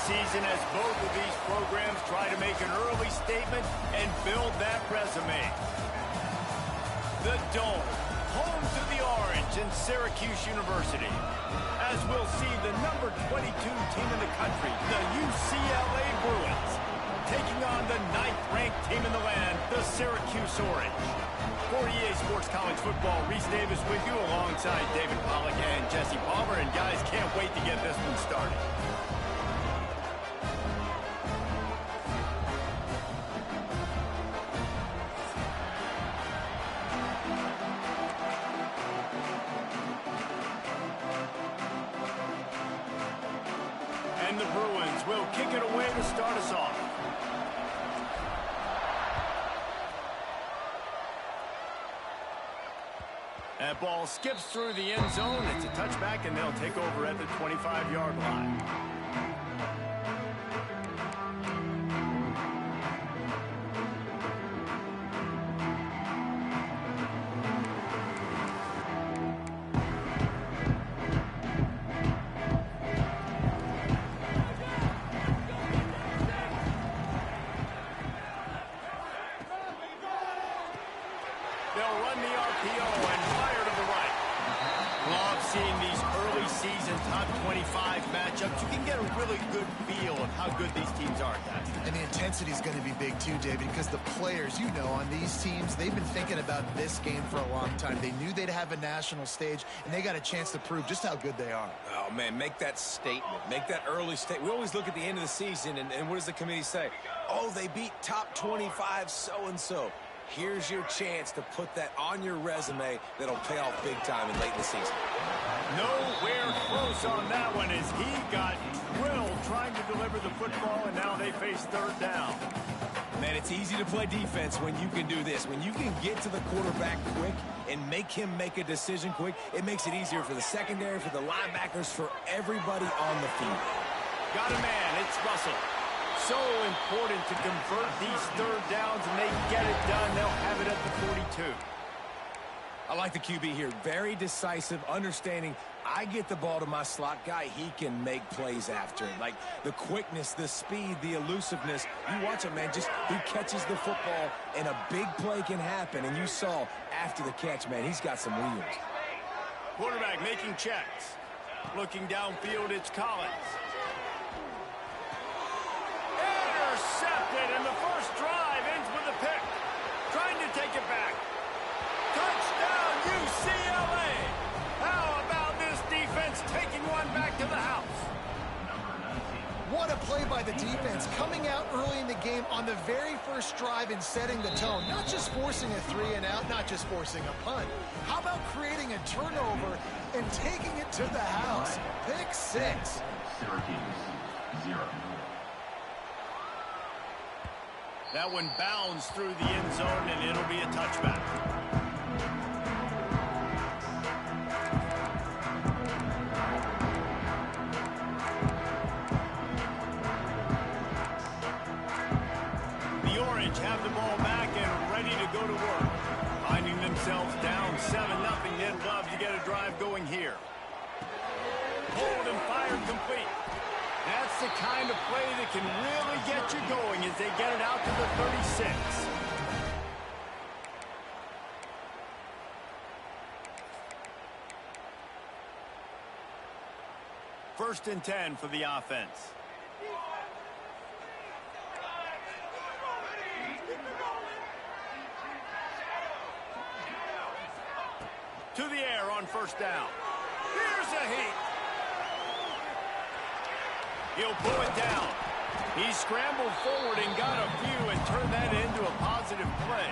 season as both of these programs try to make an early statement and build that resume. The Dome, home to the Orange and Syracuse University. As we'll see the number 22 team in the country, the UCLA Bruins, taking on the 9th-ranked team in the land, the Syracuse Orange. For EA Sports College Football, Reese Davis with you alongside David Pollack and Jesse Palmer. And guys, can't wait to get this one started. And the Bruins will kick it away to start us off. That ball skips through the end zone. It's a touchback, and they'll take over at the 25-yard line. They'll run the RPO and fire to the right. Love seeing these early season top 25 matchups. You can get a really good feel of how good these teams are at that. And the intensity is going to be big too, David, because the players, you know, on these teams, they've been thinking about this game for a long time. They knew they'd have a national stage, and they got a chance to prove just how good they are. Oh, man, make that statement. Make that early statement. We always look at the end of the season, and what does the committee say? Oh, they beat top 25 so-and-so. Here's your chance to put that on your resume that'll pay off big time in late in the season. Nowhere close on that one as he got drilled trying to deliver the football, and now they face third down. Man, it's easy to play defense when you can do this. When you can get to the quarterback quick and make him make a decision quick, it makes it easier for the secondary, for the linebackers, for everybody on the field. Got a man. It's Russell. So important to convert these third downs, and they get it done. They'll have it at the 42. I like the QB here. Very decisive, understanding I get the ball to my slot guy, he can make plays after it. Like the quickness, the speed, the elusiveness. You watch it, man, just he catches the football, and a big play can happen. And you saw after the catch, man, he's got some wheels. Quarterback making checks. Looking downfield, it's Collins. Intercepted, and the first drive ends with a pick. Trying to take it back. Touchdown, UCLA! How about this defense taking one back to the house? What a play by the defense, coming out early in the game on the very first drive and setting the tone. Not just forcing a 3-and-out, not just forcing a punt. How about creating a turnover and taking it to the house? Pick six. Syracuse, 0. That one bounds through the end zone, and it'll be a touchback. The Orange have the ball back and ready to go to work. Finding themselves down 7-0, they'd love to get a drive going here. Hold and fired complete. That's the kind of play that can really get you going as they get it out to the 36. First and 10 for the offense. To the air on first down. Here's a heat. He'll pull it down. He scrambled forward and got a few and turned that into a positive play.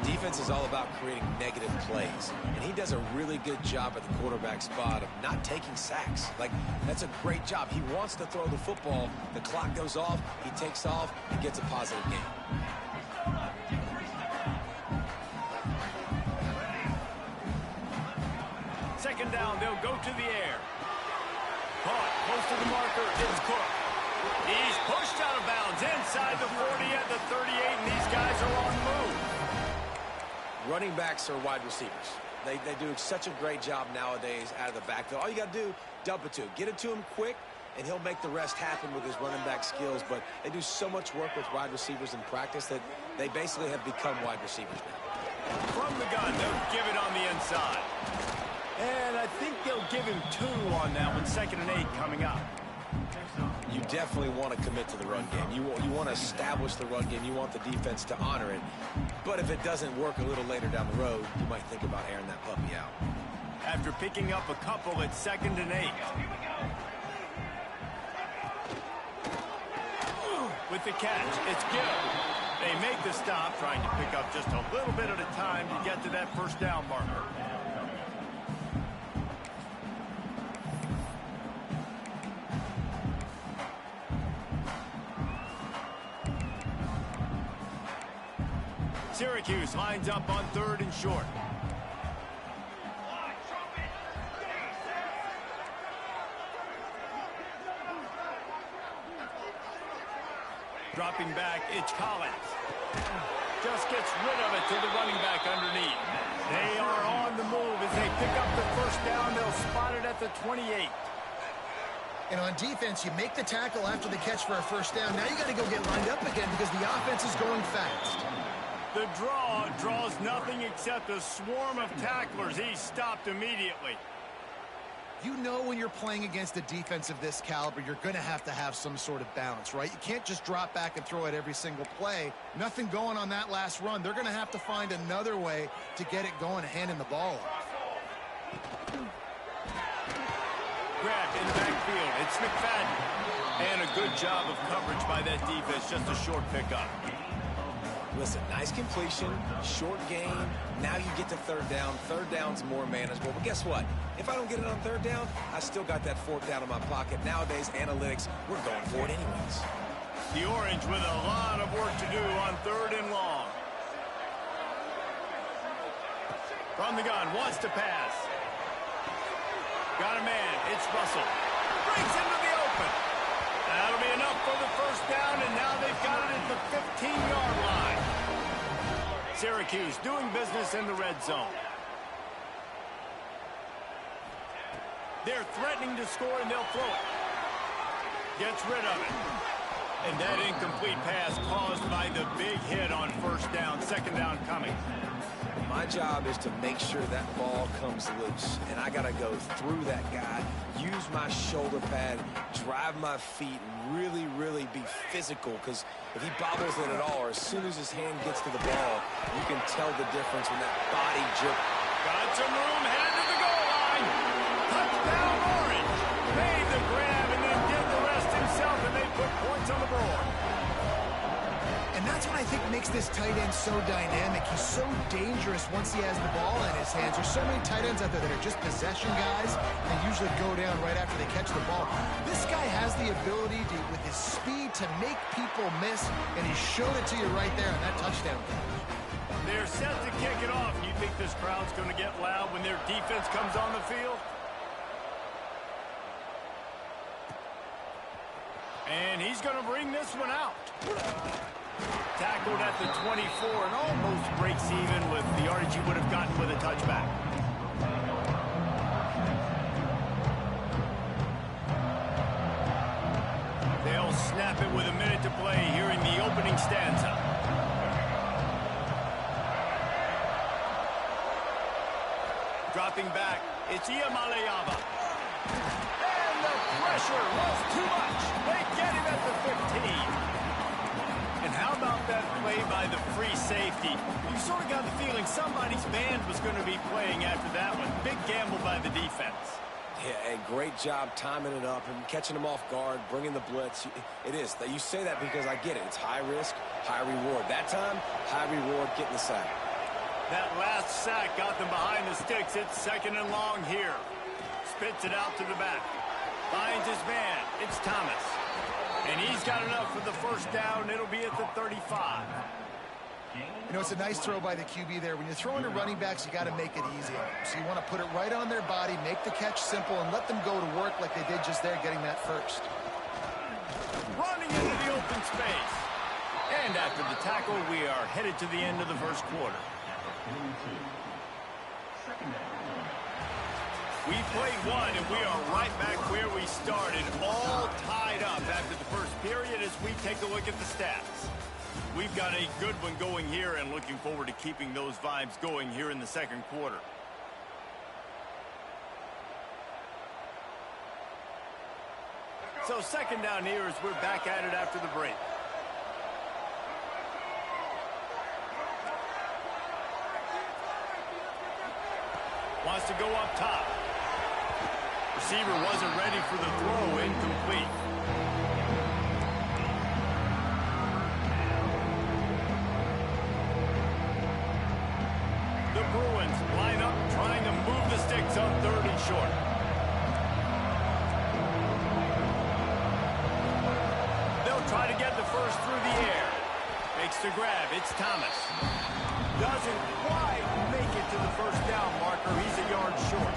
Defense is all about creating negative plays, and he does a really good job at the quarterback spot of not taking sacks. Like, that's a great job. He wants to throw the football. The clock goes off. He takes off and gets a positive gain. Second down, they'll go to the air. Caught close to the marker, it's Cook. He's pushed out of bounds inside the 40 at the 38, and these guys are on the move. Running backs are wide receivers. They do such a great job nowadays out of the backfield. All you got to do, dump it to him. Get it to him quick, and he'll make the rest happen with his running back skills. But they do so much work with wide receivers in practice that they basically have become wide receivers now. From the gun, they'll give it on the inside. And I think they'll give him 2 on that one, 2nd and 8 coming up. You definitely want to commit to the run game. You want to establish the run game. You want the defense to honor it. But if it doesn't work a little later down the road, you might think about airing that puppy out. After picking up a couple, it's 2nd and 8. With the catch, it's good. They make the stop, trying to pick up just a little bit at a time to get to that first down marker. Syracuse lines up on 3rd and short. Dropping back, it's Collins. Just gets rid of it to the running back underneath. They are on the move as they pick up the first down. They'll spot it at the 28. And on defense, you make the tackle after the catch for a first down. Now you got to go get lined up again because the offense is going fast. The draw draws nothing except a swarm of tacklers. He's stopped immediately. You know when you're playing against a defense of this caliber, you're going to have some sort of balance, right? You can't just drop back and throw it every single play. Nothing going on that last run. They're going to have to find another way to get it going, handing the ball off. Grabbed in the backfield. It's McFadden. And a good job of coverage by that defense. Just a short pickup. Listen, nice completion, short gain. Now you get to 3rd down. 3rd down's more manageable. But guess what? If I don't get it on 3rd down, I still got that 4th down in my pocket. Nowadays, analytics, we're going for it anyways. The Orange with a lot of work to do on 3rd and long. From the gun, wants to pass. Got a man. It's Russell. Breaks into the open. That'll be enough for the first down, and now they've got it at the 15-yard line. Syracuse doing business in the red zone. They're threatening to score, and they'll throw it. Gets rid of it. And that incomplete pass caused by the big hit on first down. 2nd down coming. My job is to make sure that ball comes loose, and I got to go through that guy, use my shoulder pad, drive my feet, and really, really be physical, because if he bobbles it at all, or as soon as his hand gets to the ball, you can tell the difference when that body jerk. Got some room, headed to the goal line. Touchdown Orange. Made the grab and then did the rest himself, and they put points on the board. And that's what I think makes this tight end so dynamic. He's so dangerous once he has the ball in his hands. There's so many tight ends out there that are just possession guys. They usually go down right after they catch the ball. This guy has the ability to, with his speed, to make people miss, and he showed it to you right there on that touchdown catch. They're set to kick it off. You think this crowd's going to get loud when their defense comes on the field? And he's going to bring this one out. Tackled at the 24 and almost breaks even with the yardage he would have gotten with a touchback. They'll snap it with a minute to play here in the opening stanza. Dropping back, it's Iamaleava. And the pressure was too much. They get him at the 15. And how about that play by the free safety? You sort of got the feeling somebody's band was going to be playing after that one. Big gamble by the defense. Yeah, a great job timing it up and catching them off guard, bringing the blitz. It is. You say that because I get it. It's high risk, high reward. That time, high reward, getting the sack. That last sack got them behind the sticks. It's 2nd and long here. Spits it out to the back. Finds his man. It's Thomas. And he's got enough for the first down. It'll be at the 35. You know, it's a nice throw by the QB there. When you're throwing to running backs, you got to make it easy on them. So you want to put it right on their body, make the catch simple, and let them go to work like they did just there, getting that first. Running into the open space. And after the tackle, we are headed to the end of the first quarter. We played one, and we are right back where we started, all tied up after the first period as we take a look at the stats. We've got a good one going here and looking forward to keeping those vibes going here in the second quarter. So second down here as we're back at it after the break. Wants to go up top. Receiver wasn't ready for the throw, incomplete. The Bruins line up trying to move the sticks on 3rd and short. They'll try to get the first through the air. Makes the grab. It's Thomas. Doesn't quite make it to the first down marker. He's a yard short.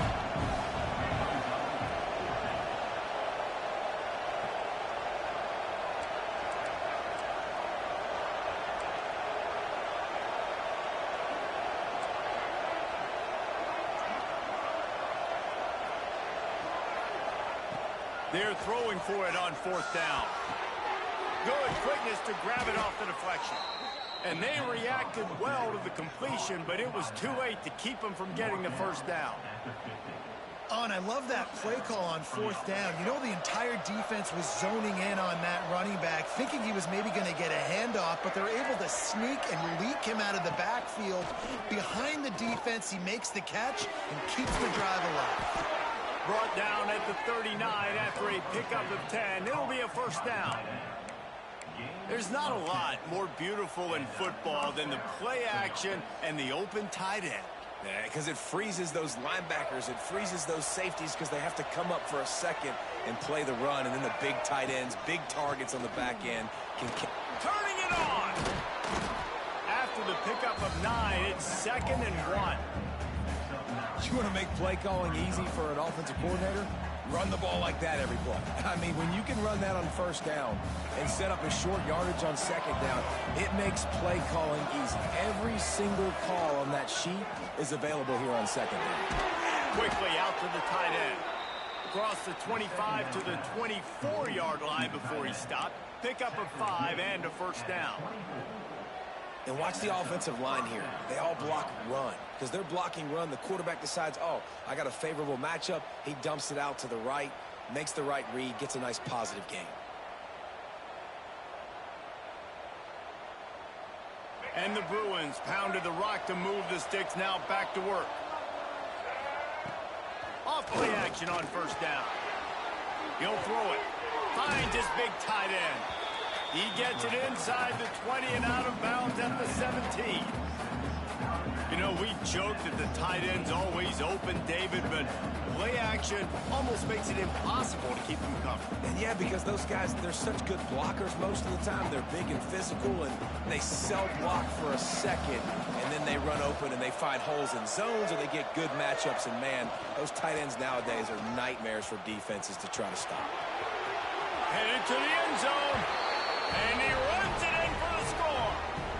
They're throwing for it on 4th down. Good quickness to grab it off the deflection. And they reacted well to the completion, but it was too late to keep them from getting the first down. Oh, and I love that play call on 4th down. You know, the entire defense was zoning in on that running back, thinking he was maybe going to get a handoff, but they're able to sneak and leak him out of the backfield. Behind the defense, he makes the catch and keeps the drive alive. Brought down at the 39 after a pickup of 10. It'll be a first down. There's not a lot more beautiful in football than the play action and the open tight end. Yeah, because it freezes those linebackers. It freezes those safeties because they have to come up for a second and play the run. And then the big tight ends, big targets on the back end. Turning it on! After the pickup of 9, it's 2nd and 1. You want to make play calling easy for an offensive coordinator? Run the ball like that every play. I mean, when you can run that on 1st down and set up a short yardage on 2nd down, it makes play calling easy. Every single call on that sheet is available here on 2nd down. Quickly out to the tight end. Across the 25 to the 24-yard line before he stopped. Pickup of 5 and a first down. And watch the offensive line here. They all block run. Because they're blocking run, the quarterback decides, oh, I got a favorable matchup. He dumps it out to the right, makes the right read, gets a nice positive gain. And the Bruins pounded the rock to move the sticks, now back to work. Off play action on 1st down. He'll throw it. Finds his big tight end. He gets it inside the 20 and out of bounds at the 17. You know, we joke that the tight end's always open, David, but play action almost makes it impossible to keep them covered. And yeah, because those guys, they're such good blockers most of the time. They're big and physical, and they self-block for a second, and then they run open and they find holes in zones, or they get good matchups. And, man, those tight ends nowadays are nightmares for defenses to try to stop. Headed to the end zone. And he runs it in for the score.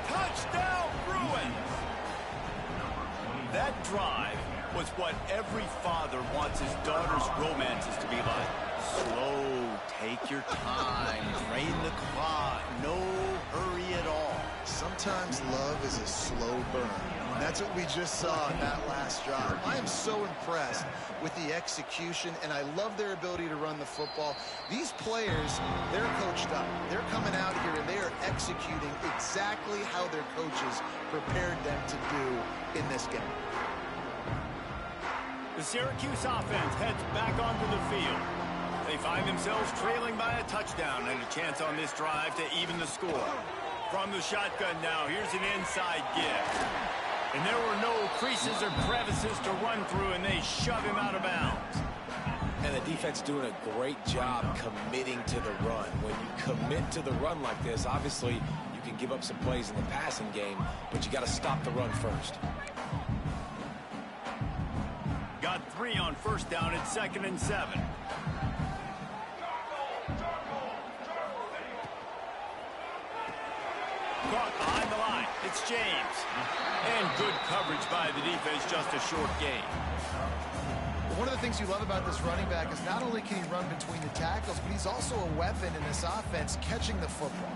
Touchdown, Bruins. That drive was what every father wants his daughter's romances to be like. Slow, take your time, drain the clock, no hurry at all. Sometimes love is a slow burn. And that's what we just saw in that last drive. I am so impressed with the execution, and I love their ability to run the football. These players, they're coached up. They're coming out here, and they are executing exactly how their coaches prepared them to do in this game. The Syracuse offense heads back onto the field. They find themselves trailing by a touchdown and a chance on this drive to even the score. From the shotgun now, here's an inside give. And there were no creases or crevices to run through, and they shove him out of bounds. And the defense doing a great job committing to the run. When you commit to the run like this, obviously you can give up some plays in the passing game, but you got to stop the run first. Got 3 on 1st down at 2nd and 7. Caught behind the line. It's James. And good coverage by the defense, just a short gain. One of the things you love about this running back is not only can he run between the tackles, but he's also a weapon in this offense catching the football.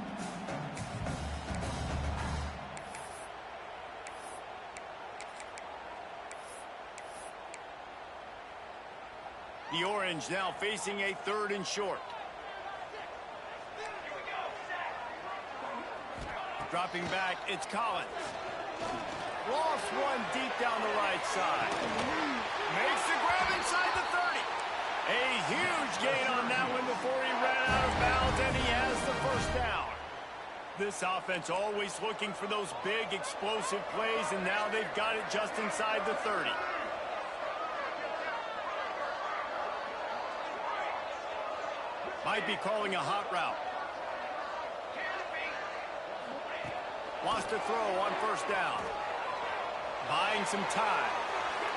The Orange now facing a 3rd and short. Dropping back, it's Collins. Lost one deep down the right side. Makes the grab inside the 30. A huge gain on that one before he ran out of bounds, and he has the 1st down. This offense always looking for those big, explosive plays, and now they've got it just inside the 30. Might be calling a hot route. Wants to throw on 1st down. Buying some time.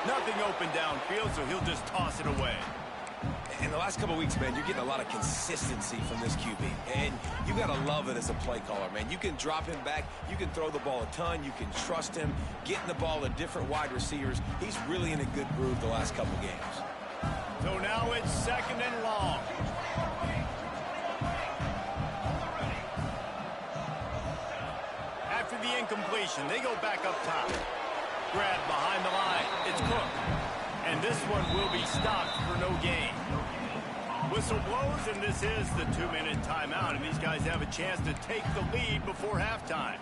Nothing open downfield, so he'll just toss it away. In the last couple of weeks, man, you're getting a lot of consistency from this QB. And you got to love it as a play caller, man. You can drop him back. You can throw the ball a ton. You can trust him. Getting the ball to different wide receivers. He's really in a good groove the last couple of games. So now it's 2nd and long. After the incompletion, they go back up top. Grab behind the line. It's Cook. And this one will be stopped for no gain. Whistle blows, and this is the 2-minute timeout. And these guys have a chance to take the lead before halftime.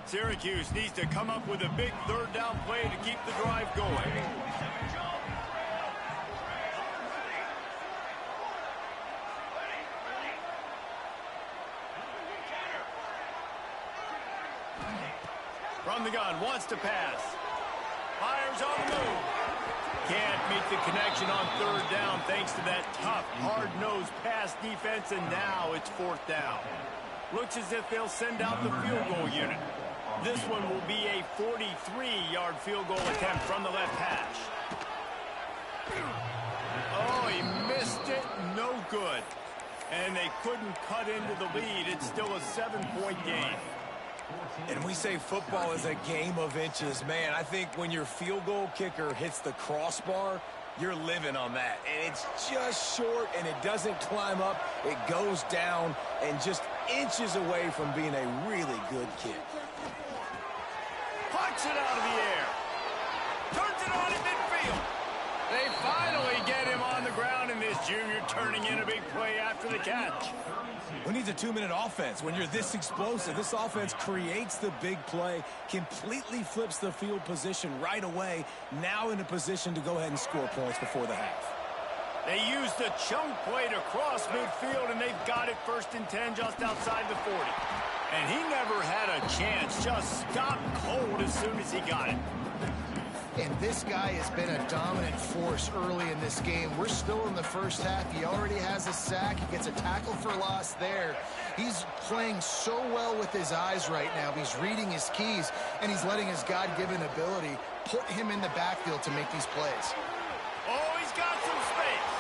Syracuse needs to come up with a big 3rd down play to keep the drive going. From the gun, wants to pass. Fires on the move. Can't meet the connection on 3rd down thanks to that tough, hard-nosed pass defense, and now it's 4th down. Looks as if they'll send out the field goal unit. This one will be a 43-yard field goal attempt from the left hash. Oh, he missed it. No good. And they couldn't cut into the lead. It's still a 7-point game. And we say football is a game of inches. Man, I think when your field goal kicker hits the crossbar, you're living on that. And it's just short, and it doesn't climb up. It goes down and just inches away from being a really good kick. Pucks it out of the air. Turns it on in midfield. They finally get him on the ground, and this junior turning in a big play after the catch. Who needs a 2-minute offense? When you're this explosive, this offense creates the big play, completely flips the field position right away, now in a position to go ahead and score points before the half. They used a chunk play to cross midfield, and they've got it 1st and 10 just outside the 40. And he never had a chance, just stopped cold as soon as he got it. And this guy has been a dominant force early in this game. We're still in the 1st half. He already has a sack. He gets a tackle for loss there. He's playing so well with his eyes right now. He's reading his keys, and he's letting his God-given ability put him in the backfield to make these plays. Oh, he's got some space.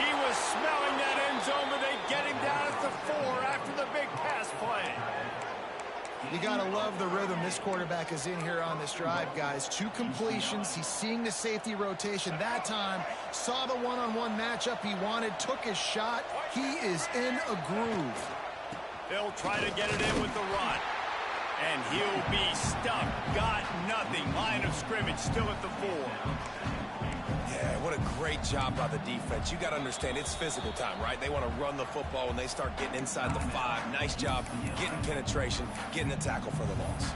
He was smelling that end zone, but they get him down at the 4 after the big pass play. You got to love the rhythm this quarterback is in here on this drive, guys. 2 completions. He's seeing the safety rotation that time. Saw the one-on-one matchup he wanted. Took his shot. He is in a groove. They'll try to get it in with the run. And he'll be stuck. Got nothing. Line of scrimmage still at the 4. Yeah, what a great job by the defense. You got to understand, it's physical time, right? They want to run the football when they start getting inside the 5. Nice job getting penetration, getting the tackle for the loss.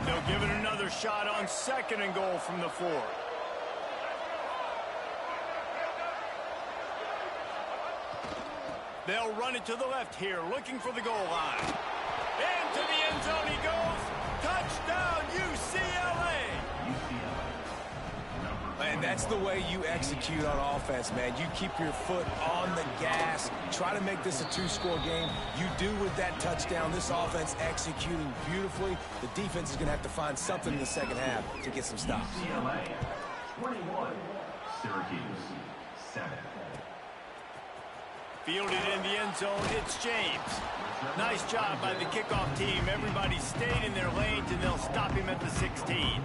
They'll give it another shot on 2nd and goal from the 4. They'll run it to the left here, looking for the goal line. Into the end zone he goes. Touchdown, UCLA! And And that's the way you execute on offense, man. You keep your foot on the gas. Try to make this a two-score game. You do with that touchdown. This offense executing beautifully. The defense is going to have to find something in the second half to get some stops. UCLA 21, Syracuse 7. Fielded in the end zone, it's James. Nice job by the kickoff team. Everybody stayed in their lanes, and they'll stop him at the 16.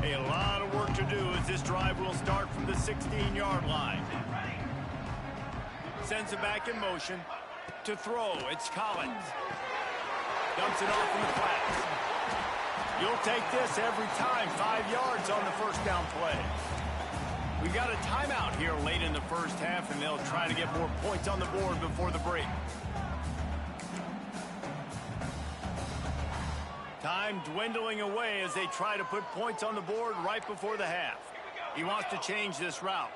A lot of work to do as this drive will start from the 16-yard line. Sends it back in motion. To throw, it's Collins. Dumps it off in the flats. You'll take this every time. 5 yards on the first down play. We've got a timeout here late in the first half, and they'll try to get more points on the board before the break. Time dwindling away as they try to put points on the board right before the half. He wants to change this route.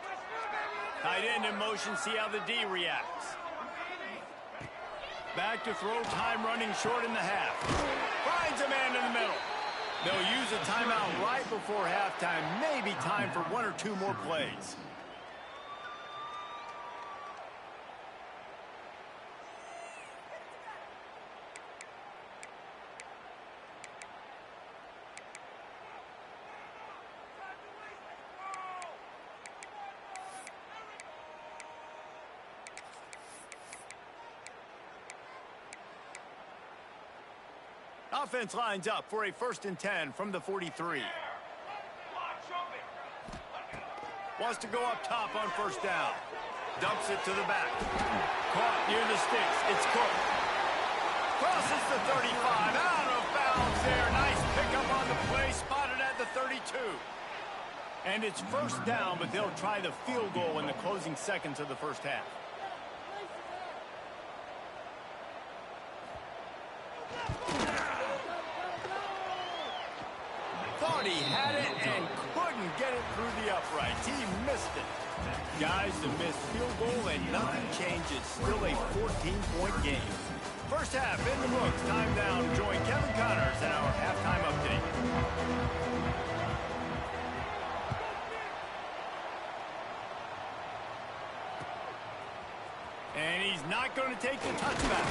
Tight end in motion, see how the D reacts. Back to throw, time running short in the half. Finds a man in the middle. They'll use a timeout right before halftime. Maybe time for one or two more plays. Offense lines up for a 1st and 10 from the 43. Wants to go up top on first down. Dumps it to the back. Caught near the sticks. It's Cook. Crosses the 35. Out of bounds there. Nice pickup on the play. Spotted at the 32. And it's first down, but they'll try the field goal in the closing seconds of the first half. Thought he had it and couldn't get it through the uprights. He missed it. Guys, the missed field goal and nothing changes. Still a 14-point game. First half in the books. Time down. Join Kevin Connors in our halftime update. And he's not going to take the touchback.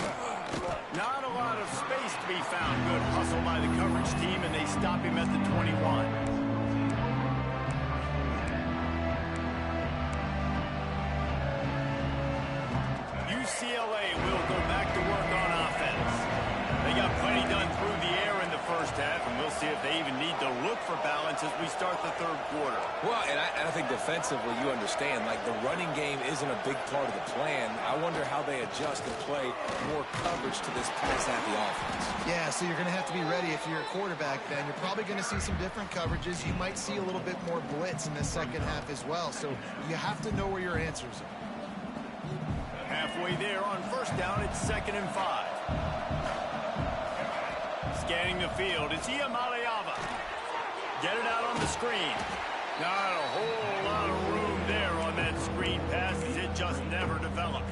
Not a lot of space to be found. Good hustle by the coverage team, and they stop him at the 21. UCLA will go back to work on offense. They got plenty done through the air in the first half, and we'll see if they even need to look for balance as we start the third quarter. Well, and I think defensively, you understand, like the running game isn't a big part of the plan. I wonder how they adjust and play more coverage to this pass-happy offense. Yeah, so you're going to have to be ready if you're a quarterback then. You're probably going to see some different coverages. You might see a little bit more blitz in the second half as well. So you have to know where your answers are. Halfway there on first down, it's 2nd and 5. Scanning the field, it's Iamaleava. Get it out on the screen. Not a whole lot of room there on that screen pass as it just never developed.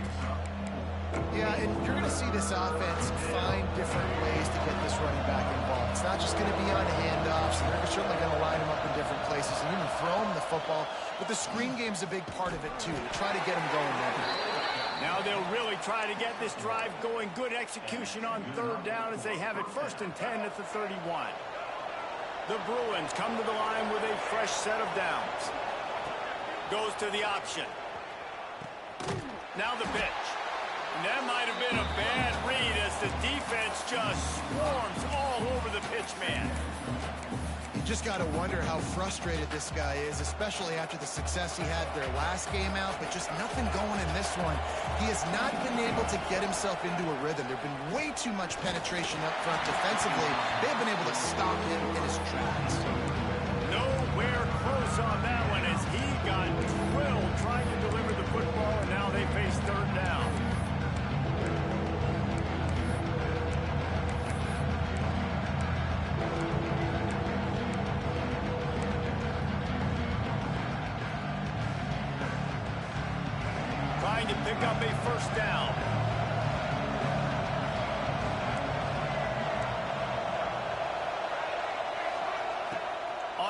Yeah, and you're going to see this offense find different ways to get this running back involved. It's not just going to be on handoffs, and they're certainly going to line him up in different places and even throw him the football. But the screen game's a big part of it, too, to try to get him going there. Now they'll really try to get this drive going. Good execution on third down as they have it 1st and 10 at the 31. The Bruins come to the line with a fresh set of downs. Goes to the option. Now the pitch. And that might have been a bad read as the defense just swarms all over the pitch man. You just got to wonder how frustrated this guy is, especially after the success he had their last game out, but just nothing going in this one. He has not been able to get himself into a rhythm. There's been way too much penetration up front defensively. They've been able to stop him in his tracks. Nowhere close on that one as he got drilled trying to deliver the football, and now they face third down. Trying to pick up a first down.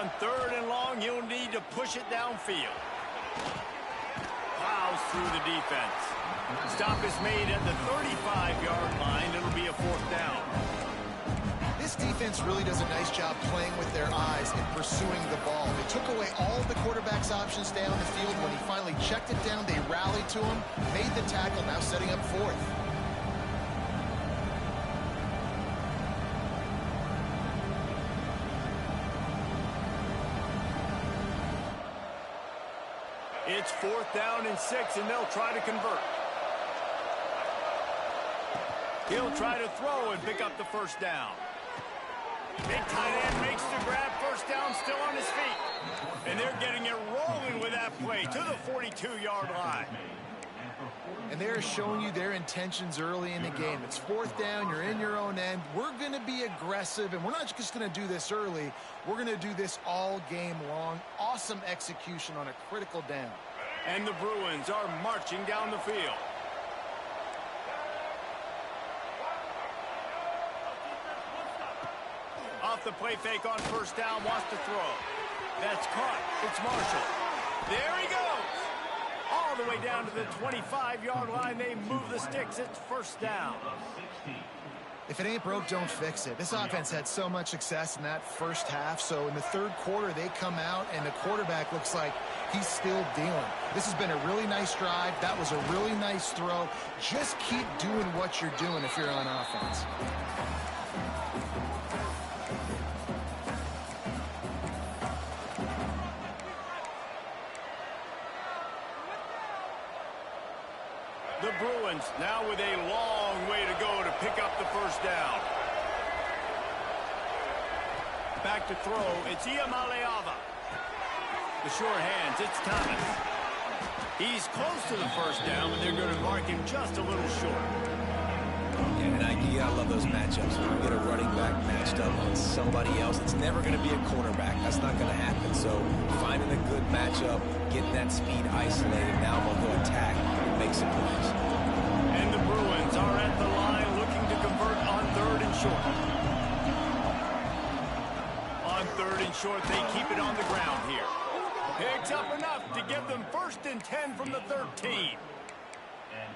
On 3rd and long, you'll need to push it downfield. Plows through the defense. Stop is made at the 35-yard line. It'll be a 4th down. This defense really does a nice job playing with their eyes and pursuing the ball. They took away all of the quarterback's options down the field. When he finally checked it down, they rallied to him, made the tackle, now setting up 4th. It's 4th down and 6, and they'll try to convert. He'll try to throw and pick up the 1st down. Big tight end makes the grab, 1st down, still on his feet. And they're getting it rolling with that play to the 42-yard line. And they're showing you their intentions early in the game. It's 4th down, you're in your own end. We're going to be aggressive, and we're not just going to do this early. We're going to do this all game long. Awesome execution on a critical down. And the Bruins are marching down the field. Off the play fake on 1st down, wants to throw. That's caught. It's Marshall. There he goes. All the way down to the 25-yard line. They move the sticks. It's 1st down. If it ain't broke, don't fix it. This offense had so much success in that first half, so in the 3rd quarter, they come out, and the quarterback looks like he's still dealing. This has been a really nice drive. That was a really nice throw. Just keep doing what you're doing if you're on offense. The Bruins now with a long way to go to pick up the 1st down. Back to throw. It's Iamaleava. The sure hands. It's Thomas. He's close to the 1st down, but they're going to mark him just a little short. Yeah, and I love those matchups. When you get a running back matched up on somebody else, it's never going to be a cornerback. That's not going to happen. So finding a good matchup, getting that speed isolated, now we'll go attack and make some plays. And the Bruins are at the line looking to convert on 3rd and short. On 3rd and short, they keep it on the ground here. Picks up enough to give them 1st and 10 from the 13.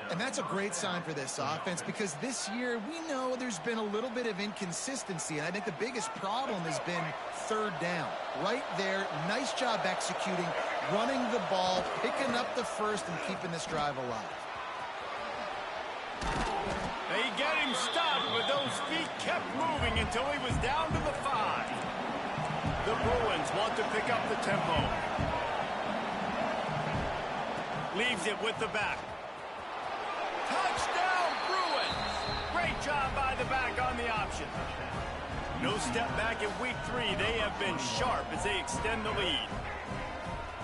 And that's a great sign for this offense because this year we know there's been a little bit of inconsistency, and I think the biggest problem has been 3rd down. Right there, nice job executing, running the ball, picking up the 1st, and keeping this drive alive. They get him stopped, but those feet kept moving until he was down to the 5. The Bruins want to pick up the tempo. Leaves it with the back. Touchdown, Bruins! Great job by the back on the option. No step back in week 3. They have been sharp as they extend the lead.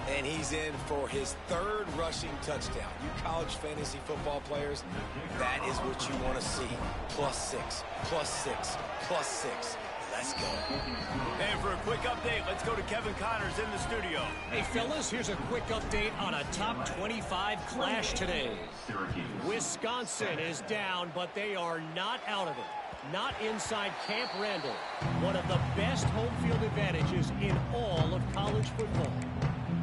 And he's in for his 3rd rushing touchdown. You college fantasy football players, that is what you want to see. +6, +6, +6. Let's go. And for a quick update, let's go to Kevin Connors in the studio. Hey, fellas, here's a quick update on a top 25 clash today. Wisconsin is down, but they are not out of it. Not inside Camp Randall, one of the best home field advantages in all of college football.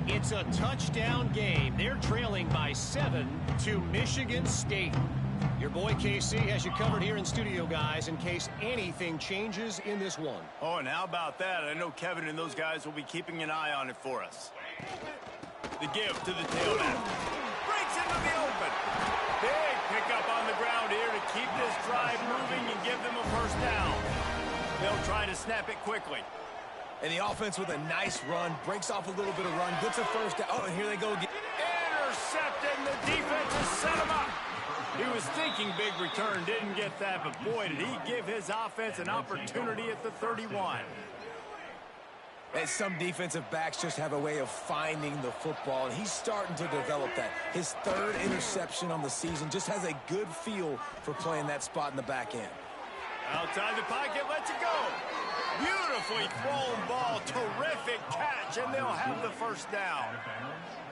It's a touchdown game. They're trailing by 7 to Michigan State. Your boy KC has you covered here in studio, guys, in case anything changes in this one. Oh, and how about that? I know Kevin and those guys will be keeping an eye on it for us. The give to the tailback. Breaks into the open. Big pickup on the ground here to keep this drive moving and give them a 1st down. They'll try to snap it quickly. And the offense with a nice run, breaks off a little bit of run, gets a 1st down. Oh, and here they go again. Intercepted, and the defense has set him up. He was thinking big return, didn't get that, but boy, did he give his offense an opportunity at the 31. And some defensive backs just have a way of finding the football, and he's starting to develop that. His 3rd interception on the season, just has a good feel for playing that spot in the back end. Outside the pocket, lets it go. Beautifully thrown ball, terrific catch, and they'll have the 1st down.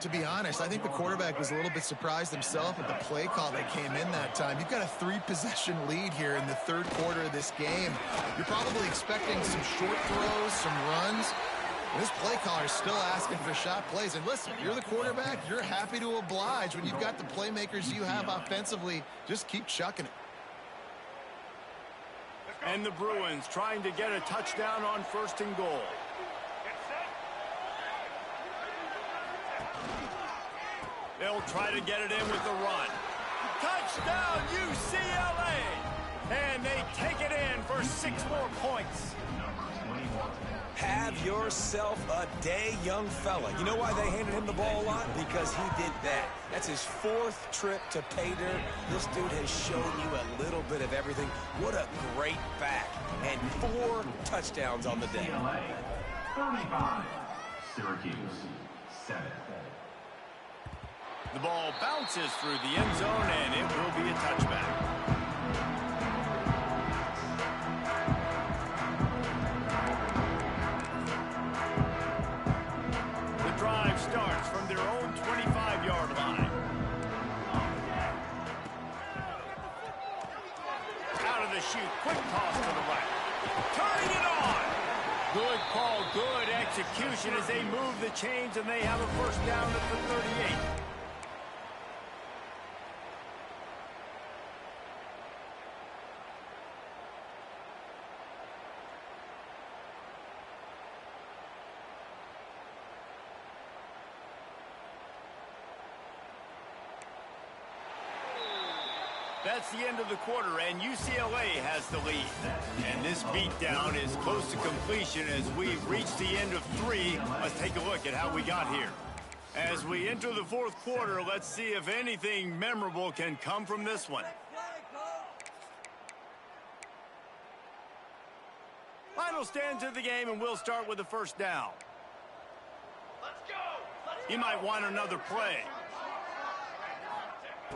To be honest, I think the quarterback was a little bit surprised himself at the play call that came in that time. You've got a 3-possession lead here in the 3rd quarter of this game. You're probably expecting some short throws, some runs. This play caller is still asking for shot plays. And listen, you're the quarterback. You're happy to oblige when you've got the playmakers you have offensively. Just keep chucking it. And the Bruins trying to get a touchdown on 1st and goal. They'll try to get it in with the run. Touchdown, UCLA! And they take it in for 6 more points. Have yourself a day, young fella. You know why they handed him the ball a lot? Because he did that. That's his 4th trip to pay dirt. This dude has shown you a little bit of everything. What a great back. And 4 touchdowns on the day. UCLA 35, Syracuse 7. The ball bounces through the end zone, and it will be a touchback. Drive starts from their own 25-yard line. Out of the chute, quick toss to the right. Turning it on. Good call, good execution as they move the chains, and they have a 1st down at the 38. That's the end of the quarter, and UCLA has the lead. And this beatdown is close to completion as we've reached the end of 3. Let's take a look at how we got here. As we enter the 4th quarter, let's see if anything memorable can come from this one. Final stanza of the game, and we'll start with the 1st down. He might want another play.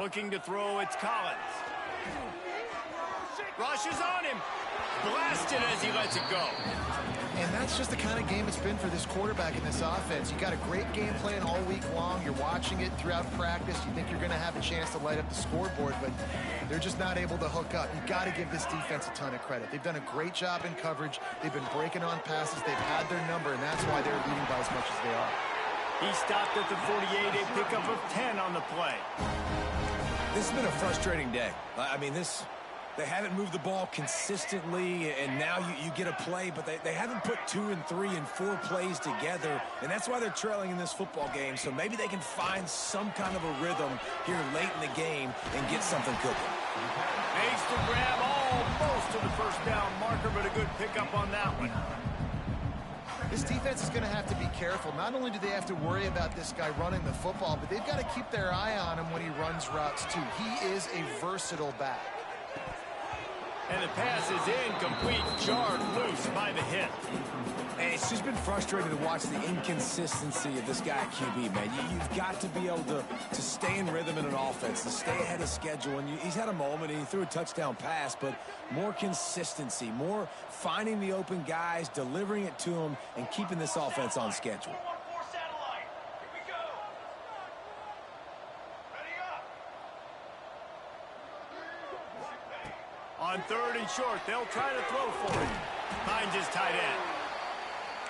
Looking to throw, it's Collins. Rushes on him. Blasted as he lets it go. And that's just the kind of game it's been for this quarterback in this offense. You got a great game plan all week long. You're watching it throughout practice. You think you're going to have a chance to light up the scoreboard, but they're just not able to hook up. You got to give this defense a ton of credit. They've done a great job in coverage. They've been breaking on passes. They've had their number, and that's why they're leading by as much as they are. He stopped at the 48, a pickup of 10 on the play. This has been a frustrating day. I mean, they haven't moved the ball consistently, and now you get a play, but they haven't put 2 and 3 and 4 plays together, and that's why they're trailing in this football game. So maybe they can find some kind of a rhythm here late in the game and get something cooking. Makes the grab almost to the 1st down marker, but a good pickup on that one. This defense is going to have to be careful. Not only do they have to worry about this guy running the football, but they've got to keep their eye on him when he runs routes, too. He is a versatile back. And the pass is incomplete, jarred loose by the hit. And it's just been frustrating to watch the inconsistency of this guy at QB, man. You've got to be able to stay in rhythm in an offense, to stay ahead of schedule. And he's had a moment, and he threw a touchdown pass, but more consistency, more finding the open guys, delivering it to them, and keeping this offense on schedule. On 3rd and short, they'll try to throw for it. Finds his tight end.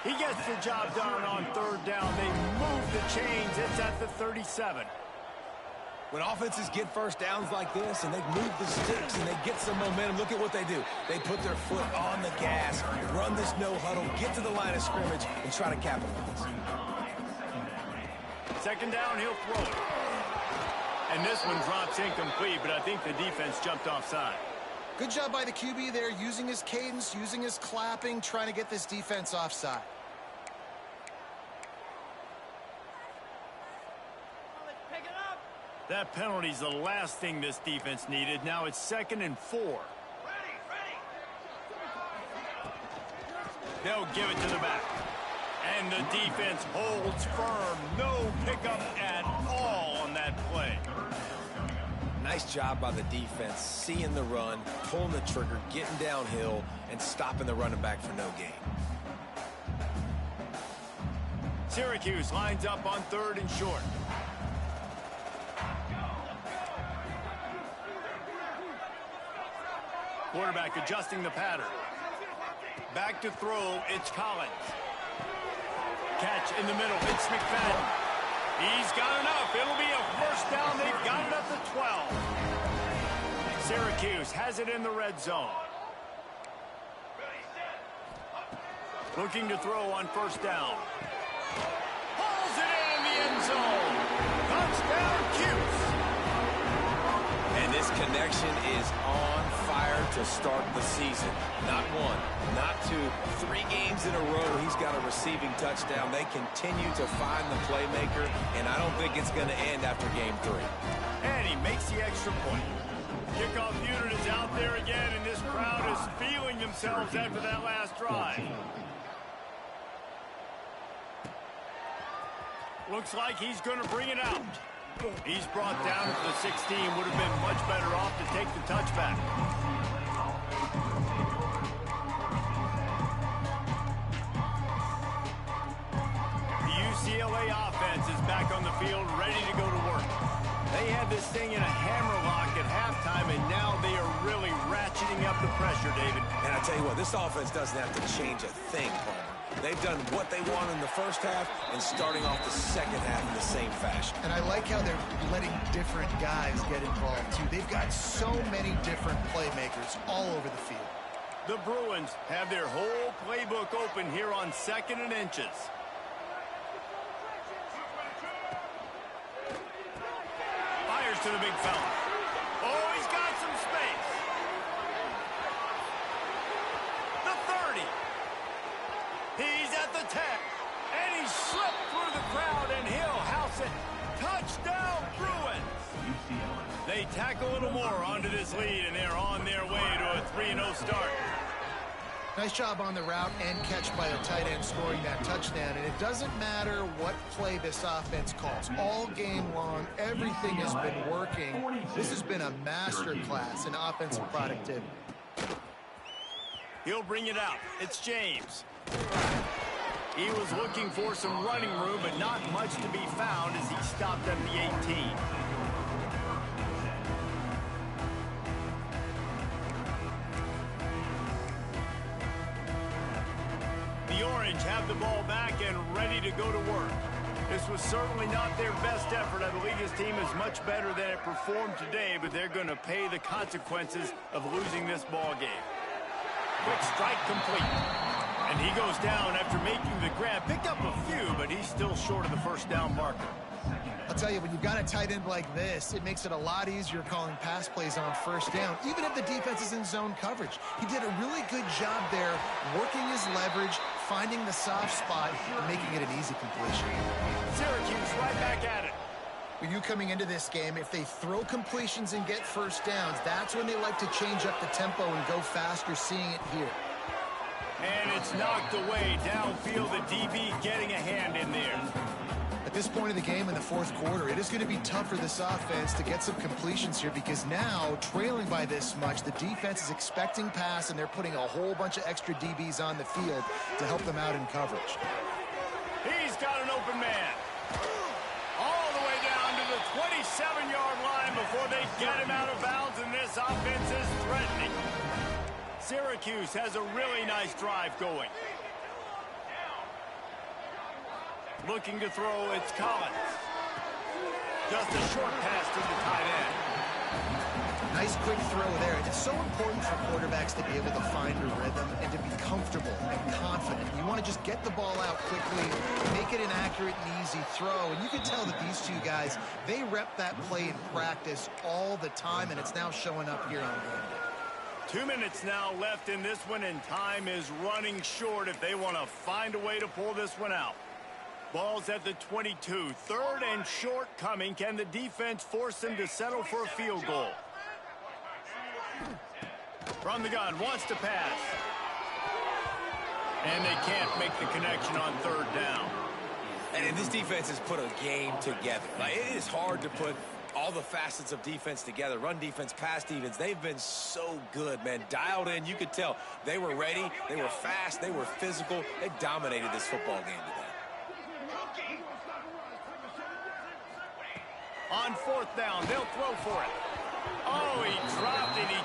He gets the job done on 3rd down. They move the chains. It's at the 37. When offenses get 1st downs like this and they move the sticks and they get some momentum, look at what they do. They put their foot on the gas, run this no huddle, get to the line of scrimmage, and try to capitalize. 2nd down, he'll throw it. And this one drops incomplete, but I think the defense jumped offside. Good job by the QB there, using his cadence, using his clapping, trying to get this defense offside. That penalty's the last thing this defense needed. Now it's 2nd and 4. They'll give it to the back. And the defense holds firm. No pickup at all on that play. Nice job by the defense, seeing the run, pulling the trigger, getting downhill, and stopping the running back for no gain. Syracuse lines up on 3rd and short. Quarterback adjusting the pattern. Back to throw, it's Collins. catch in the middle. It's McFadden. He's got enough. It'll be a first down. They've got it up to 12. Syracuse has it in the red zone. Looking to throw on first down. Hauls it in the end zone. Touchdown, Cuse. And this connection is on fire to start the season. Not one, not two, 3 games in a row he's got a receiving touchdown. They continue to find the playmaker, and I don't think it's going to end after game 3. And he makes the extra point. Kickoff unit is out there again, and this crowd is feeling themselves after that last drive. Looks like he's going to bring it out. He's brought down to the 16. Would have been much better off to take the touchback. The UCLA offense is back on the field, ready to go to work. They had this thing in a hammerlock at halftime, and now they are really ratcheting up the pressure, David. And I tell you what, this offense doesn't have to change a thing, Palmer. They've done what they want in the first half and starting off the second half in the same fashion. And I like how they're letting different guys get involved, too. They've got so many different playmakers all over the field. The Bruins have their whole playbook open here on 2nd and inches. Fires to the big fella. Oh, he's got some space. The 30. He's at the 10. And he slipped through the crowd, and he'll house it. Touchdown, Bruins. They tack a little more onto this lead, and they're on their way to a 3-0 start. Nice job on the route and catch by the tight end scoring that touchdown. And it doesn't matter what play this offense calls. All game long, everything has been working. This has been a master class in offensive productivity. He'll bring it out. It's James. He was looking for some running room, but not much to be found as he stopped at the 18. The Orange have the ball back and ready to go to work. This was certainly not their best effort. I believe this team is much better than it performed today, but they're going to pay the consequences of losing this ball game. Quick strike complete. And he goes down after making the grab. Picked up a few, but he's still short of the first down marker. I'll tell you, when you've got a tight end like this, it makes it a lot easier calling pass plays on first down, even if the defense is in zone coverage. He did a really good job there, working his leverage, finding the soft spot, and making it an easy completion. Syracuse right back at it. With you coming into this game, if they throw completions and get first downs, that's when they like to change up the tempo and go faster, seeing it here. And it's knocked away downfield. The DB getting a hand in there. At this point of the game in the fourth quarter, it is going to be tough for this offense to get some completions here because now, trailing by this much, the defense is expecting pass, and they're putting a whole bunch of extra DBs on the field to help them out in coverage. He's got an open man. All the way down to the 27-yard line before they get him out of bounds, and this offense is threatening. Syracuse has a really nice drive going. Looking to throw, it's Collins. Just a short pass to the tight end. Nice quick throw there. It's so important for quarterbacks to be able to find a rhythm and to be comfortable and confident. You want to just get the ball out quickly, make it an accurate and easy throw. And you can tell that these two guys, they rep that play in practice all the time, and it's now showing up here on game day. 2 minutes now left in this one, and time is running short if they want to find a way to pull this one out. Ball's at the 22. 3rd and short coming. Can the defense force them to settle for a field goal? From the gun, wants to pass. And they can't make the connection on 3rd down. And this defense has put a game together. Like, it is hard to put all the facets of defense together. Run defense, pass defense. They've been so good, man. Dialed in. You could tell they were ready. They were fast. They were physical. They dominated this football game today. On 4th down, they'll throw for it. Oh, he dropped it. He